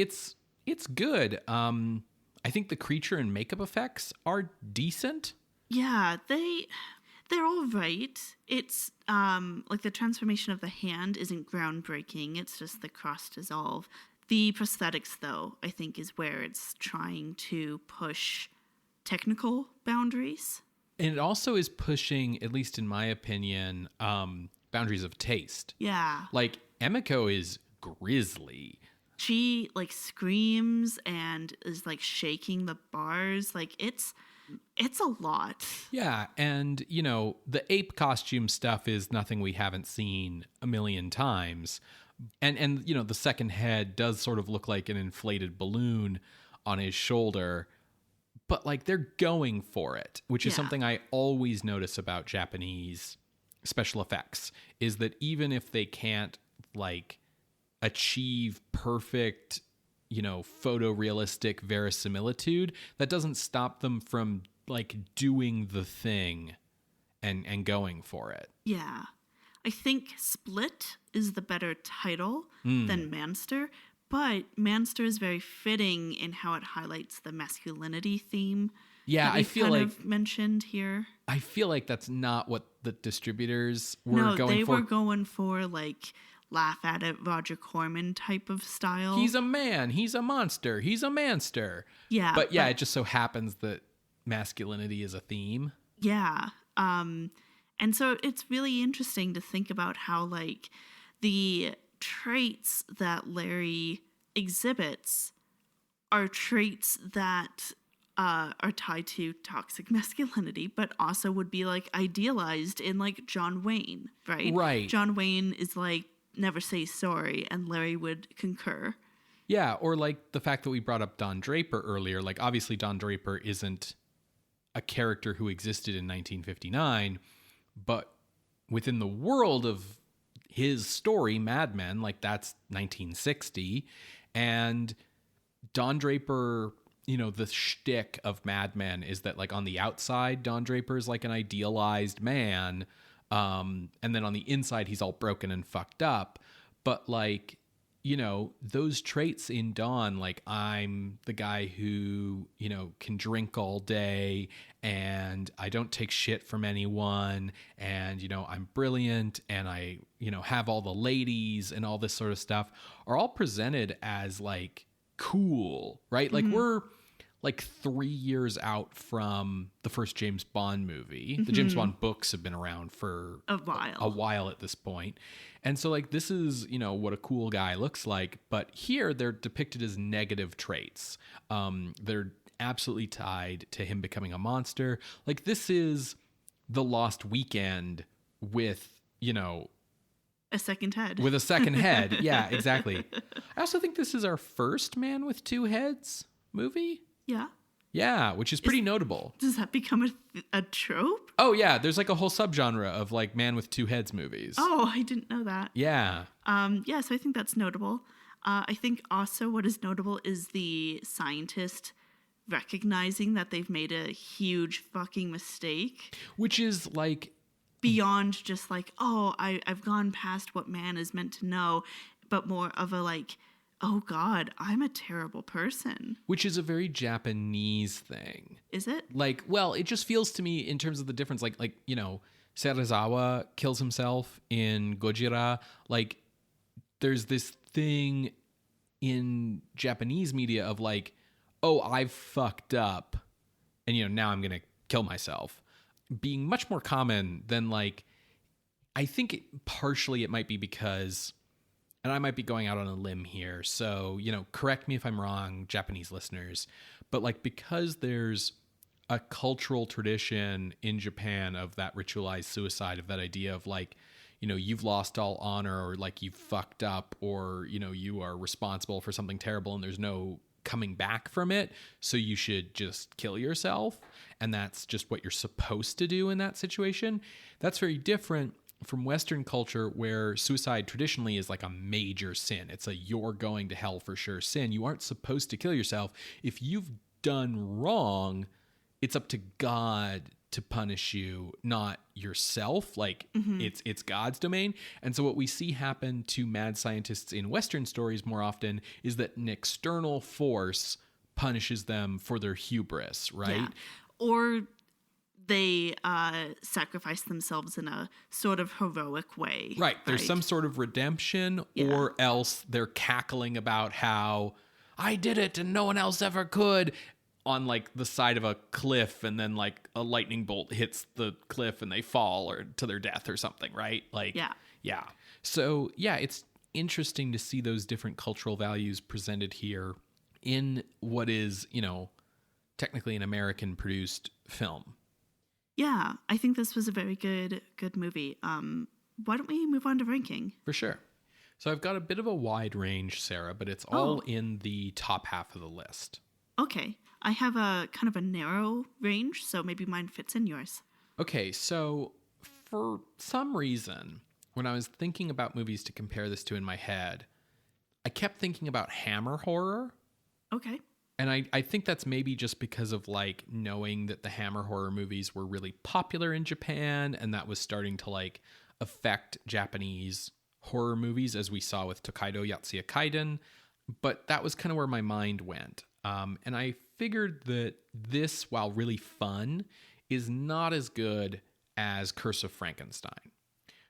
A: good. I think the creature and makeup effects are decent.
B: Yeah, they're all right. It's like the transformation of the hand isn't groundbreaking. It's just the cross dissolve. The prosthetics, though, I think is where it's trying to push technical boundaries.
A: And it also is pushing, at least in my opinion, boundaries of taste.
B: Yeah.
A: Like Emiko is grisly.
B: She like screams and is like shaking the bars. Like it's a lot.
A: Yeah, and you know, the ape costume stuff is nothing we haven't seen a million times. And you know, the second head does sort of look like an inflated balloon on his shoulder, but like they're going for it, which is something I always notice about Japanese special effects, is that even if they can't like achieve perfect, you know, photorealistic verisimilitude, that doesn't stop them from like doing the thing and going for it.
B: Yeah. I think Split is the better title than Manster, but Manster is very fitting in how it highlights the masculinity theme.
A: Yeah,
B: that
A: I feel
B: kind
A: like
B: of mentioned here.
A: I feel like that's not what the distributors were going for.
B: No, they were going for like laugh at it, Roger Corman type of style.
A: He's a man, he's a monster, he's a manster.
B: Yeah.
A: But yeah, it just so happens that masculinity is a theme.
B: Yeah. And so it's really interesting to think about how like the traits that Larry exhibits are traits that are tied to toxic masculinity, but also would be like idealized in like John Wayne, right?
A: Right.
B: John Wayne is like, never say sorry, and Larry would concur.
A: Yeah, or like the fact that we brought up Don Draper earlier. Like obviously Don Draper isn't a character who existed in 1959, but within the world of his story, Mad Men, like that's 1960. And Don Draper, you know, the shtick of Mad Men is that like on the outside, Don Draper is like an idealized man. And then on the inside, he's all broken and fucked up. But like, you know, those traits in Don, like I'm the guy who, you know, can drink all day and I don't take shit from anyone. And, you know, I'm brilliant and I, you know, have all the ladies and all this sort of stuff are all presented as like cool, right? Like we're like 3 years out from the first James Bond movie. The James Bond books have been around for a while at this point. And so like this is, you know, what a cool guy looks like, but here they're depicted as negative traits. They're absolutely tied to him becoming a monster. Like this is The Lost Weekend with, you know,
B: a second head.
A: With a second head. Yeah, exactly. I also think this is our first Man with Two Heads movie.
B: Yeah.
A: Yeah, which is pretty notable.
B: Does that become a trope?
A: Oh, yeah. There's like a whole subgenre of like Man with Two Heads movies.
B: Oh, I didn't know that.
A: Yeah.
B: Yeah, so I think that's notable. I think also what is notable is the scientist recognizing that they've made a huge fucking mistake.
A: Which is like...
B: beyond just like, oh, I've gone past what man is meant to know, but more of a like... oh God, I'm a terrible person.
A: Which is a very Japanese thing.
B: Is it?
A: Like, well, it just feels to me in terms of the difference, like, you know, Serizawa kills himself in Gojira. Like, there's this thing in Japanese media of like, oh, I've fucked up and, you know, now I'm going to kill myself. Being much more common than like, I think partially it might be because... and I might be going out on a limb here, so, you know, correct me if I'm wrong, Japanese listeners, but like because there's a cultural tradition in Japan of that ritualized suicide, of that idea of like, you know, you've lost all honor, or like you've fucked up, or, you know, you are responsible for something terrible and there's no coming back from it, so you should just kill yourself, and that's just what you're supposed to do in that situation. That's very different from Western culture, where suicide traditionally is like a major sin. It's a you're going to hell for sure sin. You aren't supposed to kill yourself. If you've done wrong, it's up to God to punish you, not yourself. Like it's God's domain. And so what we see happen to mad scientists in Western stories more often is that an external force punishes them for their hubris, right?
B: Yeah. Or they sacrifice themselves in a sort of heroic way.
A: Right. There's some sort of redemption, or else they're cackling about how I did it and no one else ever could on like the side of a cliff, and then like a lightning bolt hits the cliff and they fall or to their death or something, right? Like, yeah. So yeah, it's interesting to see those different cultural values presented here in what is, technically an American-produced film.
B: Yeah, I think this was a very good movie. Why don't we move on to ranking?
A: For sure. So I've got a bit of a wide range, Sarah, but it's all in the top half of the list.
B: Okay. I have a kind of a narrow range, so maybe mine fits in yours.
A: Okay, so for some reason, when I was thinking about movies to compare this to in my head, I kept thinking about Hammer horror.
B: Okay.
A: And I think that's maybe just because of like knowing that the Hammer horror movies were really popular in Japan, and that was starting to like affect Japanese horror movies, as we saw with Tokaido Yatsuya Kaiden. But that was kind of where my mind went. And I figured that this, while really fun, is not as good as Curse of Frankenstein.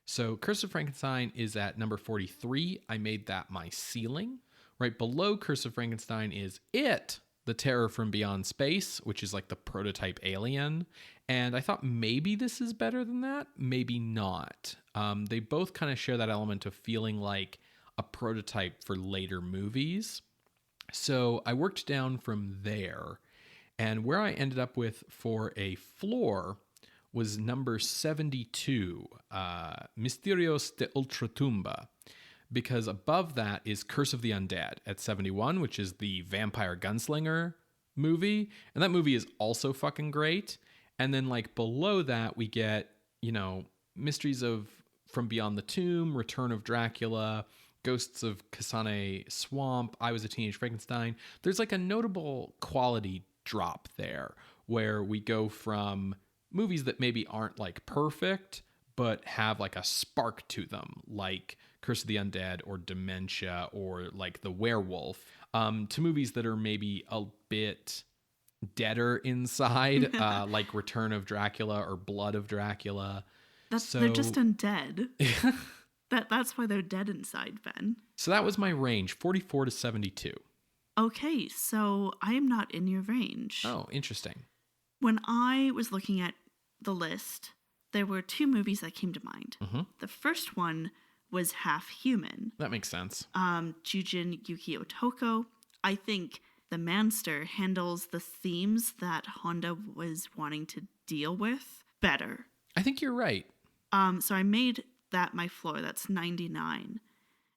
A: So Curse of Frankenstein is at number 43. I made that my ceiling. Right below Curse of Frankenstein is It, the Terror from Beyond Space, which is like the prototype alien. And I thought maybe this is better than that. Maybe not. They both kind of share that element of feeling like a prototype for later movies. So I worked down from there. And where I ended up with for a floor was number 72, Misterios de Ultratumba. Because above that is Curse of the Undead at 71, which is the vampire gunslinger movie. And that movie is also fucking great. And then like below that, we get, Mysteries of From Beyond the Tomb, Return of Dracula, Ghosts of Kasane Swamp, I Was a Teenage Frankenstein. There's like a notable quality drop there where we go from movies that maybe aren't like perfect, but have like a spark to them, like Curse of the Undead or Dementia or like The Werewolf, to movies that are maybe a bit deader inside, like Return of Dracula or Blood of Dracula.
B: They're just undead. That's why they're dead inside, Ben.
A: So that was my range, 44 to 72.
B: Okay, so I am not in your range.
A: Oh, interesting.
B: When I was looking at the list, there were two movies that came to mind.
A: Mm-hmm.
B: The first one was Half Human.
A: That makes sense.
B: Jujin Yuki Otoko. I think the MANSTER handles the themes that Honda was wanting to deal with better.
A: I think you're right.
B: So I made that my floor. That's 99.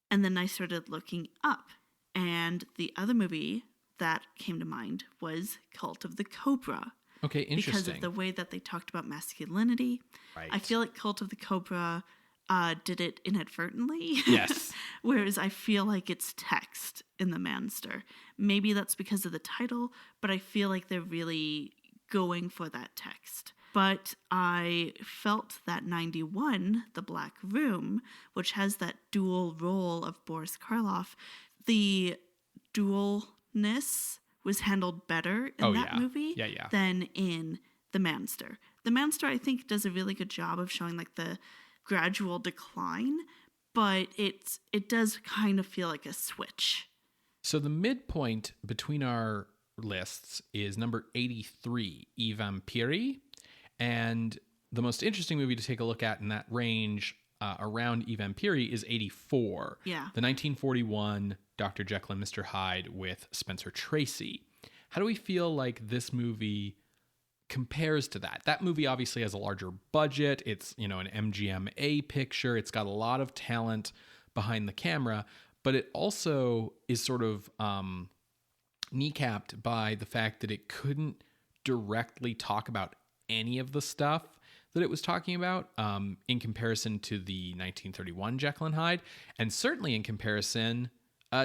B: And then I started looking up. And the other movie that came to mind was Cult of the Cobra.
A: Okay, interesting.
B: Because of the way that they talked about masculinity.
A: Right.
B: I feel like Cult of the Cobra did it inadvertently.
A: Yes.
B: Whereas I feel like it's text in the MANSTER. Maybe that's because of the title, but I feel like they're really going for that text. But I felt that 91, The Black Room, which has that dual role of Boris Karloff, the dualness was handled better in movie than in the MANSTER. The MANSTER, I think, does a really good job of showing like the gradual decline, but it does kind of feel like a switch.
A: So the midpoint between our lists is number 83, I Vampiri. And the most interesting movie to take a look at in that range around I Vampiri is 84.
B: Yeah.
A: The 1941 Dr. Jekyll and Mr. Hyde with Spencer Tracy. How do we feel like this movie compares to that? That movie obviously has a larger budget. It's, an MGM-A picture. It's got a lot of talent behind the camera, but it also is sort of kneecapped by the fact that it couldn't directly talk about any of the stuff that it was talking about in comparison to the 1931 Jekyll and Hyde, and certainly in comparison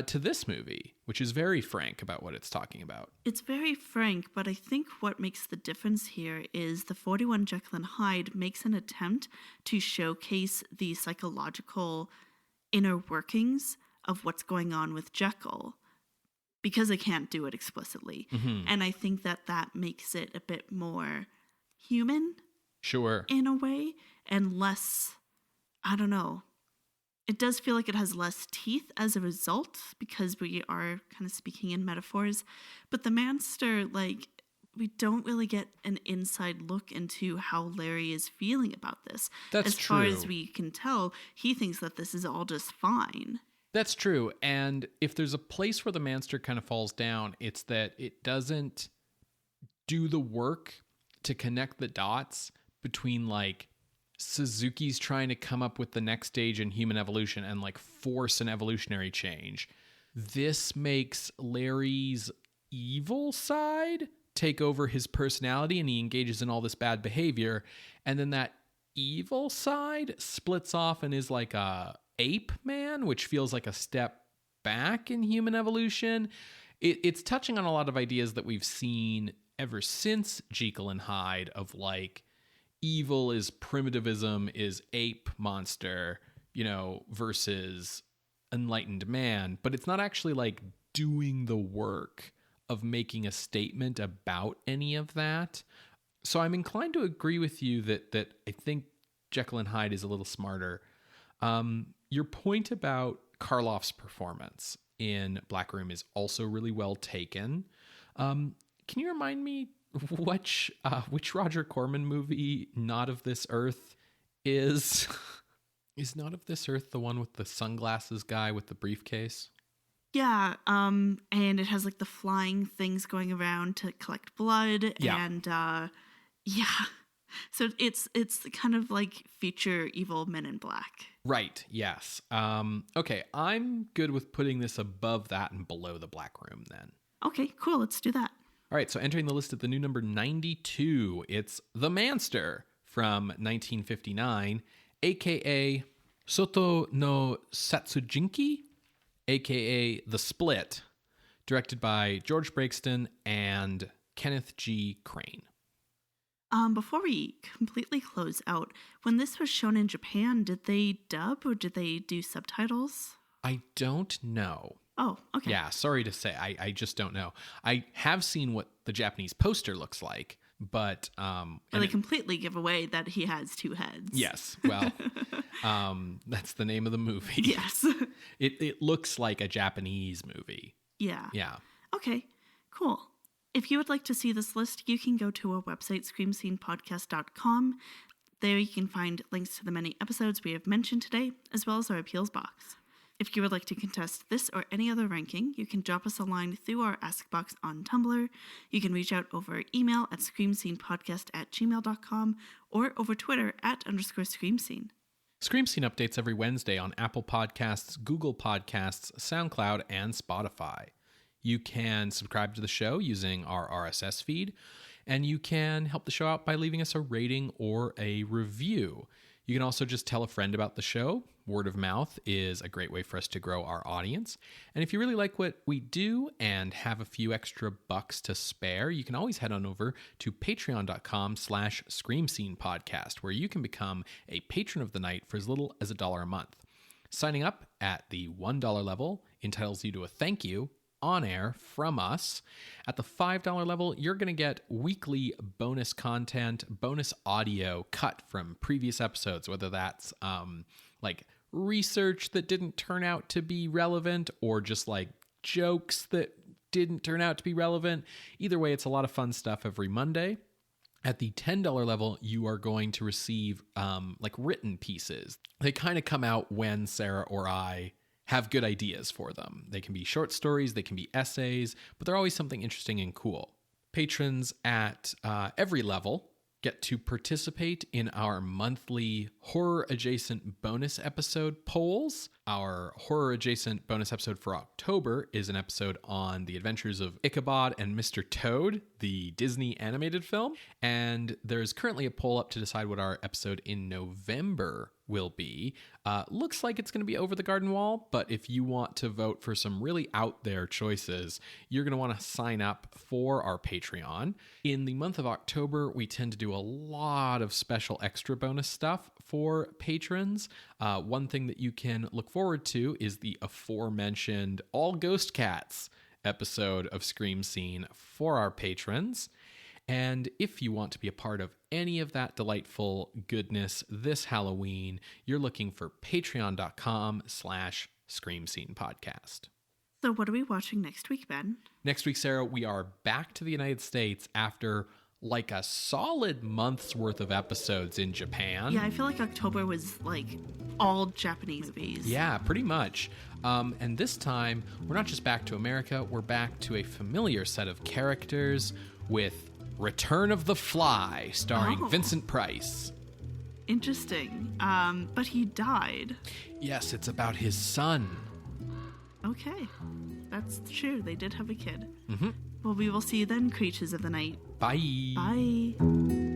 A: to this movie, which is very frank about what it's talking about.
B: It's very frank, but I think what makes the difference here is the 41 Jekyll and Hyde makes an attempt to showcase the psychological inner workings of what's going on with Jekyll, because they can't do it explicitly. Mm-hmm. And I think that makes it a bit more human.
A: Sure.
B: In a way, and less, I don't know. It does feel like it has less teeth as a result because we are kind of speaking in metaphors. But the MANSTER, we don't really get an inside look into how Larry is feeling about this.
A: That's
B: as
A: true.
B: As far as we can tell, he thinks that this is all just fine.
A: That's true. And if there's a place where the Manster kind of falls down, it's that it doesn't do the work to connect the dots between like Suzuki's trying to come up with the next stage in human evolution and like force an evolutionary change. This makes Larry's evil side take over his personality and he engages in all this bad behavior. And then that evil side splits off and is like a ape man, which feels like a step back in human evolution. It's touching on a lot of ideas that we've seen ever since Jekyll and Hyde of like evil is primitivism, is ape monster, versus enlightened man. But it's not actually like doing the work of making a statement about any of that. So I'm inclined to agree with you that I think Jekyll and Hyde is a little smarter. Your point about Karloff's performance in Black Room is also really well taken. Can you remind me which Roger Corman movie Not of This Earth is? Is Not of This Earth the one with the sunglasses guy with the briefcase?
B: Yeah, and it has like the flying things going around to collect blood, and yeah. So it's kind of like future evil Men in Black.
A: Right, yes. Okay, I'm good with putting this above that and below the Black Room then.
B: Okay, cool, let's do that.
A: All right, so entering the list at the new number 92, it's The Manster from 1959, a.k.a. SŌTŌ NO SATSUJINKI, a.k.a. The Split, directed by George Breakston and Kenneth G. Crane.
B: Before we completely close out, when this was shown in Japan, did they dub or did they do subtitles?
A: I don't know.
B: Oh, okay.
A: Yeah, sorry to say. I just don't know. I have seen what the Japanese poster looks like, but...
B: they completely give away that he has two heads.
A: Yes, well, that's the name of the movie.
B: Yes.
A: It looks like a Japanese movie.
B: Yeah.
A: Yeah.
B: Okay, cool. If you would like to see this list, you can go to our website, screamscenepodcast.com. There you can find links to the many episodes we have mentioned today, as well as our appeals box. If you would like to contest this or any other ranking, you can drop us a line through our Ask box on Tumblr. You can reach out over email at screamscenepodcast@gmail.com or over Twitter @_screamscene.
A: Scream Scene updates every Wednesday on Apple Podcasts, Google Podcasts, SoundCloud, and Spotify. You can subscribe to the show using our RSS feed, and you can help the show out by leaving us a rating or a review. You can also just tell a friend about the show. Word of mouth is a great way for us to grow our audience. And if you really like what we do and have a few extra bucks to spare, you can always head on over to patreon.com/screamscenepodcast, where you can become a patron of the night for as little as $1 a month. Signing up at the $1 level entitles you to a thank you on air from us. At the $5 level, you're going to get weekly bonus content, bonus audio cut from previous episodes, whether that's like research that didn't turn out to be relevant or just like jokes that didn't turn out to be relevant. Either way, it's a lot of fun stuff every Monday. At the $10 level, you are going to receive like written pieces. They kind of come out when Sarah or I have good ideas for them. They can be short stories, they can be essays, but they're always something interesting and cool. Patrons at every level get to participate in our monthly horror-adjacent bonus episode polls. Our horror-adjacent bonus episode for October is an episode on the adventures of Ichabod and Mr. Toad, the Disney animated film. And there's currently a poll up to decide what our episode in November will be. Looks like it's going to be Over the Garden Wall, but if you want to vote for some really out there choices, you're going to want to sign up for our Patreon. In the month of October, we tend to do a lot of special extra bonus stuff for patrons. One thing that you can look forward to is the aforementioned All Ghost Cats episode of Scream Scene for our patrons. And if you want to be a part of any of that delightful goodness this Halloween, you're looking for patreon.com/screamscenepodcast.
B: So what are we watching next week, Ben?
A: Next week, Sarah, we are back to the United States after like a solid month's worth of episodes in Japan.
B: Yeah, I feel like October was like all Japanese movies.
A: Yeah, pretty much. And this time, we're not just back to America, we're back to a familiar set of characters with Return of the Fly, starring Vincent Price.
B: Interesting. But he died.
A: Yes, it's about his son.
B: Okay. That's true. They did have a kid.
A: Mm-hmm.
B: Well, we will see you then, creatures of the night.
A: Bye.
B: Bye.